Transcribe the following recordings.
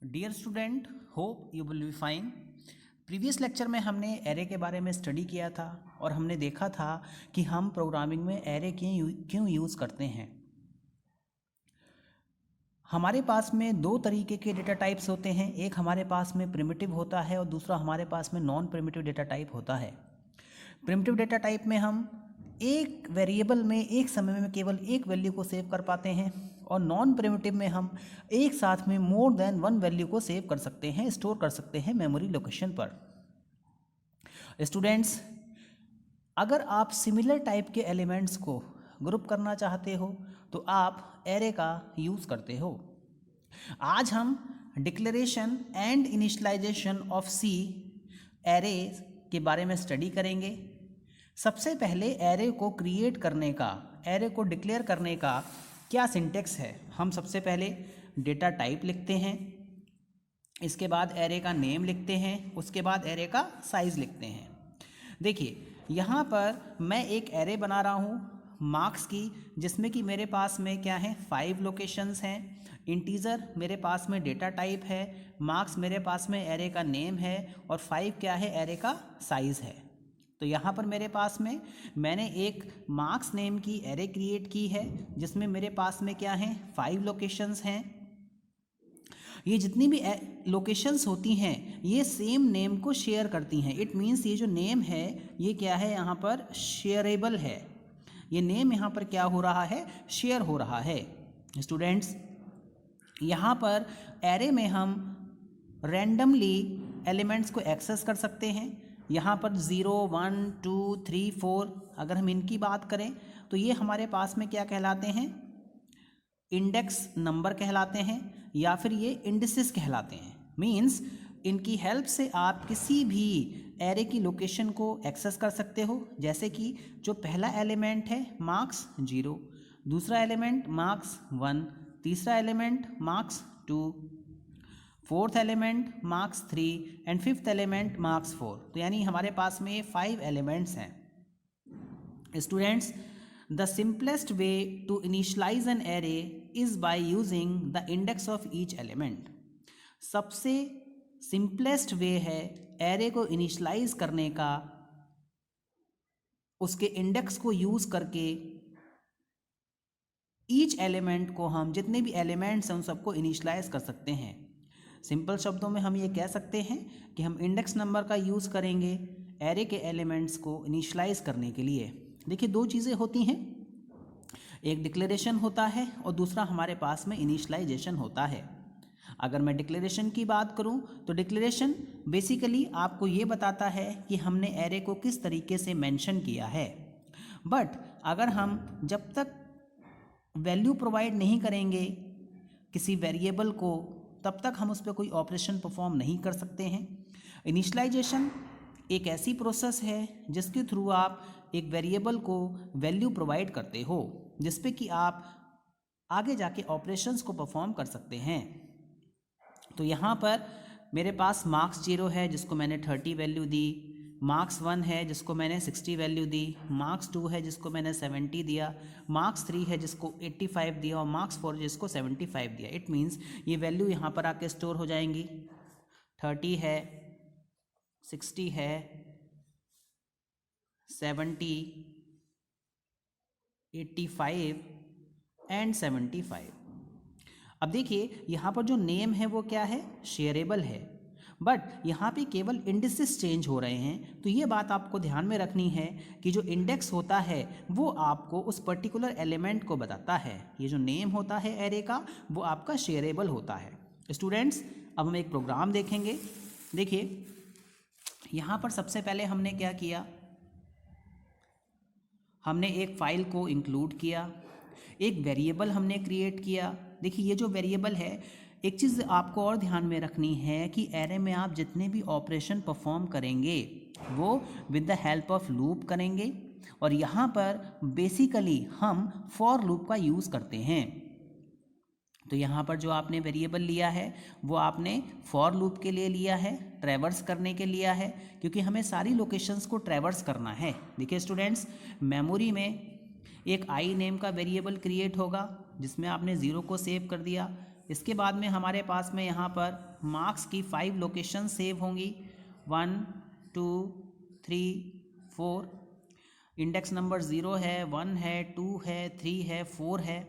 Dear student, hope you will be fine. Previous lecture में हमने array के बारे में स्टडी किया था और हमने देखा था कि हम प्रोग्रामिंग में एरे क्यों यूज़ करते हैं। हमारे पास में दो तरीके के डेटा टाइप्स होते हैं, एक हमारे पास में प्रिमिटिव होता है और दूसरा हमारे पास में नॉन प्रिमिटिव डेटा टाइप होता है। प्रिमिटिव डेटा टाइप में हम एक वेरिएबल में एक समय में केवल एक वैल्यू को सेव कर पाते हैं और नॉन प्रिमिटिव में हम एक साथ में मोर देन वन वैल्यू को सेव कर सकते हैं, स्टोर कर सकते हैं मेमोरी लोकेशन पर। स्टूडेंट्स, अगर आप सिमिलर टाइप के एलिमेंट्स को ग्रुप करना चाहते हो तो आप एरे का यूज़ करते हो। आज हम declaration and initialization of C array के बारे में स्टडी करेंगे। सबसे पहले एरे को क्रिएट करने का, एरे को डिक्लेयर करने का क्या सिंटेक्स है। हम सबसे पहले डेटा टाइप लिखते हैं, इसके बाद एरे का नेम लिखते हैं, उसके बाद एरे का साइज़ लिखते हैं। देखिए, यहाँ पर मैं एक एरे बना रहा हूँ मार्क्स की, जिसमें कि मेरे पास में क्या है 5 लोकेशंस हैं। इंटीजर मेरे पास में डेटा टाइप है, मार्क्स मेरे पास में एरे का नेम है और 5 क्या है, एरे का साइज़ है। तो यहाँ पर मेरे पास में मैंने एक मार्क्स नेम की एरे क्रिएट की है जिसमें मेरे पास में क्या है 5 लोकेशंस हैं। ये जितनी भी लोकेशंस होती हैं ये सेम नेम को शेयर करती हैं। इट मीन्स ये जो नेम है ये क्या है, यहाँ पर शेयरेबल है। ये नेम यहाँ पर क्या हो रहा है, शेयर हो रहा है। स्टूडेंट्स, यहाँ पर एरे में हम रैंडमली एलिमेंट्स को एक्सेस कर सकते हैं। यहाँ पर 0, 1, 2, 3, 4 अगर हम इनकी बात करें तो ये हमारे पास में क्या कहलाते हैं, इंडेक्स नंबर कहलाते हैं या फिर ये इंडिसेस कहलाते हैं। मीन्स इनकी हेल्प से आप किसी भी एरे की लोकेशन को एक्सेस कर सकते हो। जैसे कि जो पहला एलिमेंट है मार्क्स 0, दूसरा एलिमेंट मार्क्स 1, तीसरा element marks 2, fourth element marks 3 and fifth element marks 4। तो यानी हमारे पास में 5 एलिमेंट्स हैं। Students, the simplest way to initialize an array is by using the index of each element. सबसे सिंपलेस्ट वे है एरे को इनिशियलाइज करने का उसके इंडेक्स को यूज करके ईच एलिमेंट को हम जितने भी एलिमेंट्स हैं उन सबको इनिशियलाइज कर सकते हैं। सिंपल शब्दों में हम ये कह सकते हैं कि हम इंडेक्स नंबर का यूज़ करेंगे एरे के एलिमेंट्स को इनिशियलाइज करने के लिए। देखिए, दो चीज़ें होती हैं, एक डिक्लेरेशन होता है और दूसरा हमारे पास में इनिशियलाइजेशन होता है। अगर मैं डिक्लेरेशन की बात करूं तो डिक्लेरेशन बेसिकली आपको ये बताता है कि हमने एरे को किस तरीके से मेंशन किया है। बट अगर हम जब तक वैल्यू प्रोवाइड नहीं करेंगे किसी वेरिएबल को तब तक हम उस पर कोई ऑपरेशन परफॉर्म नहीं कर सकते हैं। इनिशियलाइजेशन एक ऐसी प्रोसेस है जिसके थ्रू आप एक वेरिएबल को वैल्यू प्रोवाइड करते हो जिस पे कि आप आगे जाके ऑपरेशंस को परफॉर्म कर सकते हैं। तो यहाँ पर मेरे पास मार्क्स 0 है जिसको मैंने 30 वैल्यू दी, मार्क्स 1 है जिसको मैंने 60 वैल्यू दी, मार्क्स 2 है जिसको मैंने 70 दिया, मार्क्स 3 है जिसको 85 दिया और मार्क्स 4 जिसको 75 दिया। इट मीन्स ये वैल्यू यहाँ पर आके स्टोर हो जाएंगी। 30 है, 60 है, 70, 85 एंड 75। अब देखिए, यहाँ पर जो नेम है वो क्या है, शेयरेबल है, बट यहाँ पे केवल इंडिसेस चेंज हो रहे हैं। तो ये बात आपको ध्यान में रखनी है कि जो इंडेक्स होता है वो आपको उस पर्टिकुलर एलिमेंट को बताता है। ये जो नेम होता है एरे का वो आपका शेयरेबल होता है। स्टूडेंट्स, अब हम एक प्रोग्राम देखेंगे। देखिए, यहाँ पर सबसे पहले हमने क्या किया, हमने एक फाइल को इंक्लूड किया, एक वेरिएबल हमने क्रिएट किया। देखिए, ये जो वेरिएबल है, एक चीज़ आपको और ध्यान में रखनी है कि एरे में आप जितने भी ऑपरेशन परफॉर्म करेंगे वो with the help of loop करेंगे और यहाँ पर बेसिकली हम फॉर लूप का यूज़ करते हैं। तो यहाँ पर जो आपने वेरिएबल लिया है वो आपने फॉर लूप के लिए लिया है, ट्रैवर्स करने के लिया है, क्योंकि हमें सारी लोकेशंस को ट्रैवर्स करना है। देखिए स्टूडेंट्स, मेमोरी में एक आई नेम का वेरिएबल क्रिएट होगा जिसमें आपने 0 को सेव कर दिया, इसके बाद में हमारे पास में यहाँ पर मार्क्स की 5 लोकेशन सेव होंगी, 1 2 3 4, इंडेक्स नंबर 0 है, 1 है, 2 है, 3 है, 4 है।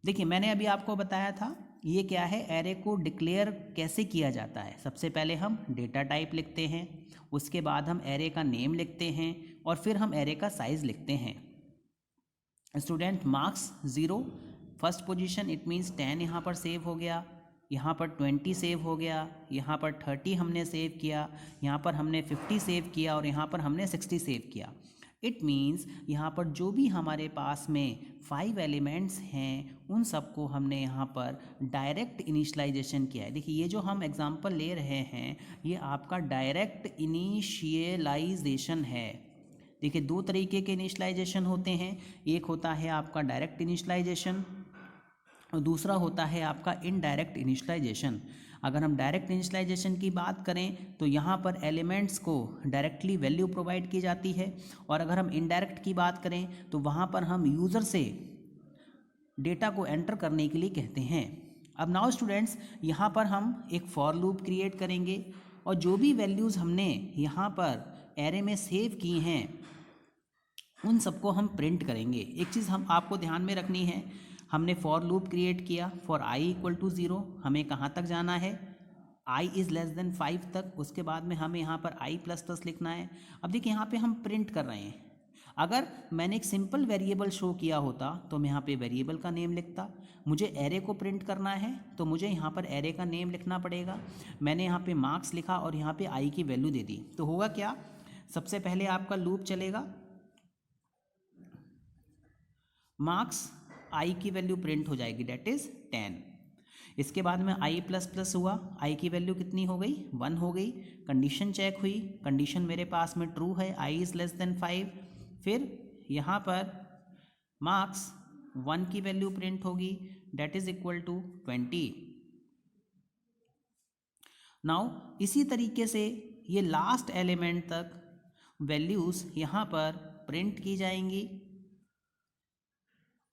देखिए मैंने अभी आपको बताया था ये क्या है, एरे को डिक्लेयर कैसे किया जाता है। सबसे पहले हम डेटा टाइप लिखते हैं, उसके बाद हम एरे का नेम लिखते हैं और फिर हम एरे का साइज़ लिखते हैं। Student marks 0 first position, it means 10 यहाँ पर सेव हो गया, यहाँ पर 20 सेव हो गया, यहाँ पर 30 हमने सेव किया, यहाँ पर हमने 50 सेव किया और यहाँ पर हमने 60 सेव किया। इट मीन्स यहाँ पर जो भी हमारे पास में 5 एलिमेंट्स हैं उन सबको हमने यहाँ पर डायरेक्ट इनिशियलाइजेशन किया है। देखिए ये जो हम एग्जांपल ले रहे हैं ये आपका डायरेक्ट इनिशियलाइजेशन है। देखिए 2 तरीके के इनिशियलाइजेशन होते हैं, एक होता है आपका डायरेक्ट इनिशियलाइजेशन और दूसरा होता है आपका इनडायरेक्ट इनिशियलाइजेशन। अगर हम डायरेक्ट इनिशियलाइजेशन की बात करें तो यहाँ पर एलिमेंट्स को डायरेक्टली वैल्यू प्रोवाइड की जाती है और अगर हम इनडायरेक्ट की बात करें तो वहाँ पर हम यूज़र से डेटा को एंटर करने के लिए कहते हैं। अब नाउ स्टूडेंट्स यहाँ पर हम एक फॉर लूप क्रिएट करेंगे और जो भी वैल्यूज़ हमने यहाँ पर एरे में सेव की हैं उन सबको हम प्रिंट करेंगे। एक चीज़ हम आपको ध्यान में रखनी है, हमने फॉर लूप क्रिएट किया फॉर i इक्वल टू 0, हमें कहाँ तक जाना है, i इज़ लेस देन 5 तक। उसके बाद में हमें यहाँ पर i प्लस प्लस लिखना है। अब देखिए यहाँ पे हम प्रिंट कर रहे हैं, अगर मैंने एक सिंपल वेरिएबल शो किया होता तो मैं यहाँ पे वेरिएबल का नेम लिखता। मुझे एरे को प्रिंट करना है तो मुझे यहाँ पर एरे का नेम लिखना पड़ेगा। मैंने यहाँ पे मार्क्स लिखा और यहाँ पे i की वैल्यू दे दी, तो होगा क्या, सबसे पहले आपका लूप चलेगा, मार्क्स i की वैल्यू प्रिंट हो जाएगी डेट इज़ 10। इसके बाद में i प्लस प्लस हुआ, i की वैल्यू कितनी हो गई, 1 हो गई। कंडीशन चेक हुई, कंडीशन मेरे पास में ट्रू है, i इज़ लेस देन 5। फिर यहाँ पर मार्क्स 1 की वैल्यू प्रिंट होगी that is equal to 20। Now इसी तरीके से ये लास्ट एलिमेंट तक वैल्यूज़ यहाँ पर प्रिंट की जाएंगी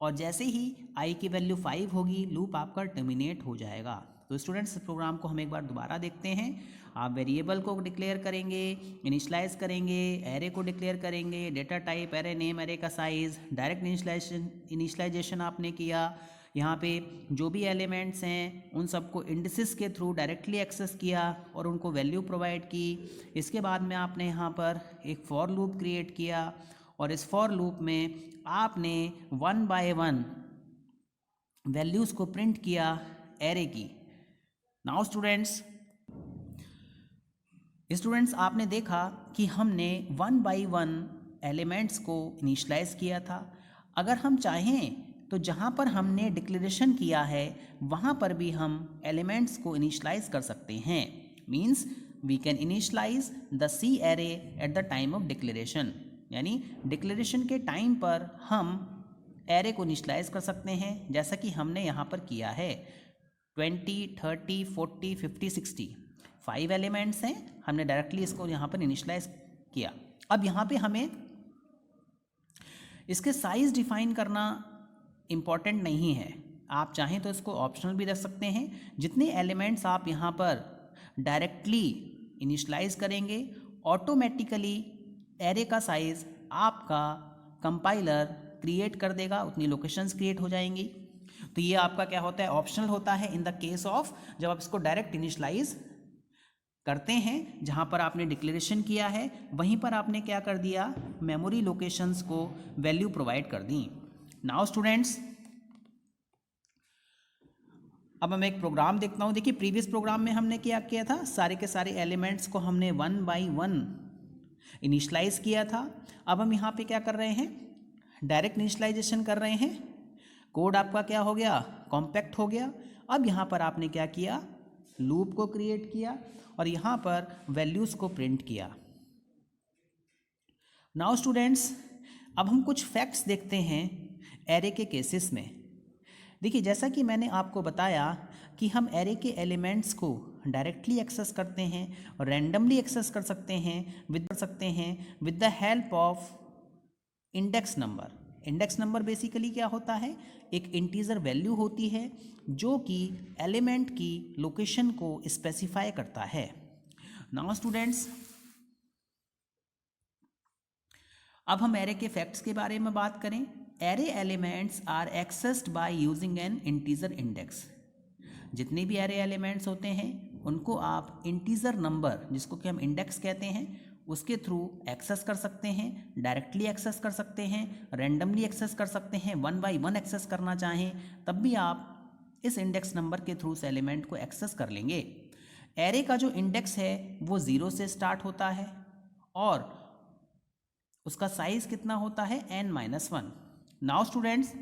और जैसे ही i की वैल्यू 5 होगी लूप आपका टर्मिनेट हो जाएगा। तो स्टूडेंट्स प्रोग्राम को हम एक बार दोबारा देखते हैं। आप वेरिएबल को डिक्लेयर करेंगे, इनिशियलाइज करेंगे, एरे को डिक्लेयर करेंगे, data type, array name, array का साइज़, डायरेक्ट इनिशियलाइजेशन आपने किया। यहाँ पे जो भी एलिमेंट्स हैं उन सबको इंडिसेस के थ्रू डायरेक्टली एक्सेस किया और उनको वैल्यू प्रोवाइड की। इसके बाद में आपने यहाँ पर एक फॉर लूप क्रिएट किया और इस फॉर लूप में आपने 1 बाय 1 वैल्यूज़ को प्रिंट किया एरे की। नाउ स्टूडेंट्स आपने देखा कि हमने 1 बाय 1 एलिमेंट्स को इनिशियलाइज किया था। अगर हम चाहें तो जहाँ पर हमने डिक्लेरेशन किया है वहाँ पर भी हम एलिमेंट्स को इनिशियलाइज कर सकते हैं। Means we can initialize the C array at the time of declaration, यानी डिक्लेरेशन के टाइम पर हम एरे को इनिशियलाइज कर सकते हैं जैसा कि हमने यहाँ पर किया है। 20, 30, 40, 50, 60 5 एलिमेंट्स हैं, हमने डायरेक्टली इसको यहाँ पर इनिशियलाइज किया। अब यहाँ पे हमें इसके साइज़ डिफाइन करना इम्पॉर्टेंट नहीं है, आप चाहें तो इसको ऑप्शनल भी रख सकते हैं। जितने एलिमेंट्स आप यहाँ पर डायरेक्टली इनिशियलाइज करेंगे ऑटोमेटिकली एरे का साइज़ आपका कंपाइलर क्रिएट कर देगा, उतनी लोकेशंस क्रिएट हो जाएंगी। तो ये आपका क्या होता है, ऑप्शनल होता है इन द केस ऑफ जब आप इसको डायरेक्ट इनिशियलाइज करते हैं। जहाँ पर आपने डिक्लेरेशन किया है वहीं पर आपने क्या कर दिया, मेमोरी लोकेशंस को वैल्यू प्रोवाइड कर दी। नाउ स्टूडेंट्स अब मैं एक प्रोग्राम देखता हूँ। देखिए प्रीवियस प्रोग्राम में हमने क्या किया था, सारे के सारे एलिमेंट्स को हमने 1 बाय 1 इनिशियलाइज किया था। अब हम यहाँ पे क्या कर रहे हैं, डायरेक्ट इनिशियलाइजेशन कर रहे हैं। कोड आपका क्या हो गया, कॉम्पैक्ट हो गया। अब यहाँ पर आपने क्या किया, लूप को क्रिएट किया और यहाँ पर वैल्यूज़ को प्रिंट किया। नाउ स्टूडेंट्स अब हम कुछ फैक्ट्स देखते हैं एरे के केसेस में। देखिए जैसा कि मैंने आपको बताया कि हम एरे के एलिमेंट्स को डायरेक्टली एक्सेस करते हैं और रैंडमली एक्सेस कर सकते हैं with the help of index number. Index number basically क्या होता है, एक इंटीजर वैल्यू होती है जो कि एलिमेंट की लोकेशन को स्पेसिफाई करता है। नाउ स्टूडेंट्स, अब हम एरे के फैक्ट्स के बारे में बात करें। Array elements are accessed by using an integer index. जितने भी एरे एलिमेंट्स होते हैं उनको आप इंटीजर नंबर, जिसको कि हम इंडेक्स कहते हैं, उसके थ्रू एक्सेस कर सकते हैं। डायरेक्टली एक्सेस कर सकते हैं, रैंडमली एक्सेस कर सकते हैं, 1 बाय 1 एक्सेस करना चाहें तब भी आप इस इंडेक्स नंबर के थ्रू उस एलिमेंट को एक्सेस कर लेंगे। एरे का जो इंडेक्स है वो 0 से स्टार्ट होता है और उसका साइज कितना होता है, n-1। नाउ स्टूडेंट्स,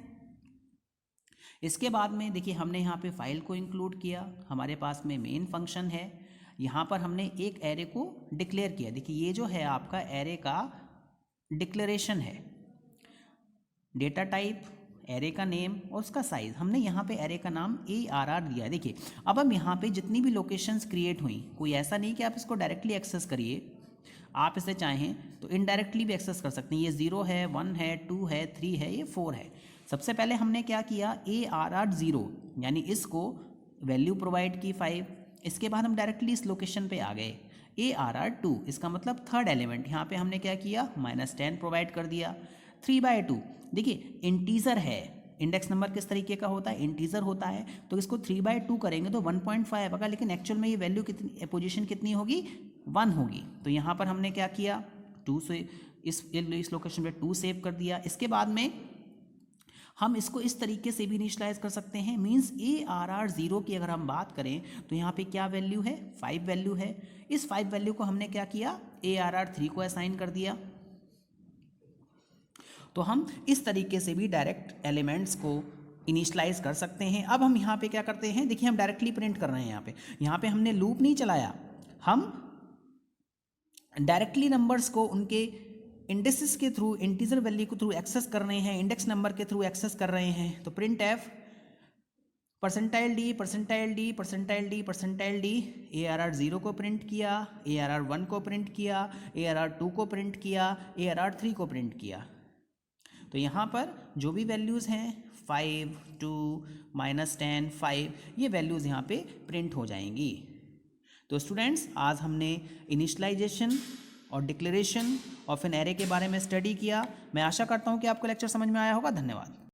इसके बाद में देखिए हमने यहाँ पे फाइल को इंक्लूड किया, हमारे पास में मेन फंक्शन है, यहाँ पर हमने एक एरे को डिक्लेयर किया। देखिए ये जो है आपका एरे का डिक्लेरेशन है, डेटा टाइप, एरे का नेम और उसका साइज। हमने यहाँ पे एरे का नाम ARR दिया है। देखिए अब हम यहाँ पे जितनी भी लोकेशंस क्रिएट हुई, कोई ऐसा नहीं कि आप इसको डायरेक्टली एक्सेस करिए, आप इसे चाहें तो इनडायरेक्टली भी एक्सेस कर सकते हैं। ये 0 है, 1 है, 2 है, 3 है, ये 4 है। सबसे पहले हमने क्या किया, ARR 0 यानी इसको वैल्यू प्रोवाइड की 5। इसके बाद हम डायरेक्टली इस लोकेशन पे आ गए। ARR 2 इसका मतलब थर्ड एलिमेंट, यहाँ पे हमने क्या किया, -10 प्रोवाइड कर दिया। 3/2 देखिए इंटीजर है, इंडेक्स नंबर किस तरीके का होता है, इंटीजर होता है, तो इसको 3/2 करेंगे तो 1.5 आएगा, लेकिन एक्चुअल में ये वैल्यू कितनी, पोजीशन कितनी होगी, 1 होगी। तो यहाँ पर हमने क्या किया, 2 से इस लोकेशन पे 2 सेव कर दिया। इसके बाद में हम इसको इस तरीके से भी इनिशियलाइज कर सकते हैं, मींस ARR 0 की अगर हम बात करें तो यहाँ पे क्या वैल्यू है, 5 वैल्यू है। इस 5 वैल्यू को हमने क्या किया, ARR 3 को असाइन कर दिया। तो हम इस तरीके से भी डायरेक्ट एलिमेंट्स को इनिशियलाइज कर सकते हैं। अब हम यहाँ पे क्या करते हैं, देखिए हम डायरेक्टली प्रिंट कर रहे हैं। यहाँ पे हमने लूप नहीं चलाया, हम डायरेक्टली नंबर्स को उनके इंडेक्सेस के थ्रू, इंटीजर वैल्यू के थ्रू एक्सेस कर रहे हैं, इंडेक्स नंबर के थ्रू एक्सेस कर रहे हैं। तो print F %d %d %d %d ARR 0 को प्रिंट किया, ARR 1 को प्रिंट किया, ARR 2 को प्रिंट किया, ARR 3 को प्रिंट किया। तो यहाँ पर जो भी वैल्यूज़ हैं 5, 2, -10, 5, ये वैल्यूज़ यहाँ पे प्रिंट हो जाएंगी। तो स्टूडेंट्स, आज हमने इनिशियलाइजेशन और डिक्लेरेशन ऑफ एन एरे के बारे में स्टडी किया। मैं आशा करता हूँ कि आपको लेक्चर समझ में आया होगा। धन्यवाद।